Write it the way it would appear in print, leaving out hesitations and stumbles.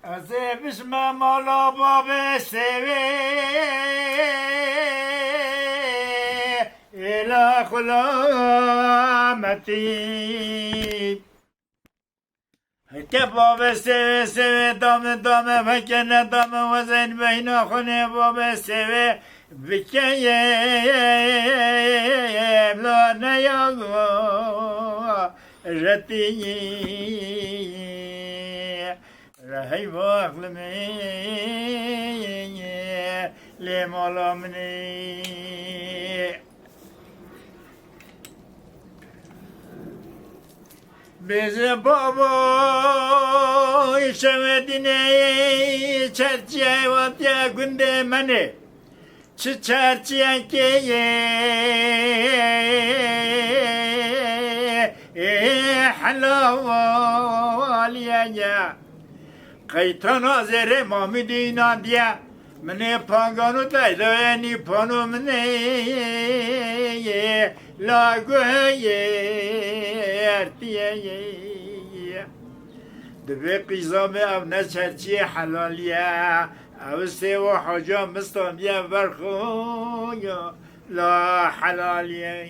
از بسم مالا باب سوی الى خلامتی که باب سوی سوی دام دام وکنه دام وزن بین خونه باب سوی بکیم لا نیاگو رتی رهی واقل می لیمالا منی بیز بابا شمدینه چرچیه واتیا گنده منه چه چرچیه که حلاوالیا قیتانا زره مامیدینا دیا منه پانگانو تایدوینی پانو منه لاگوه ارتیه دبی قیزام او نچرچی حلالیه او سیو حجا مستان بیا برخو لا حلالیه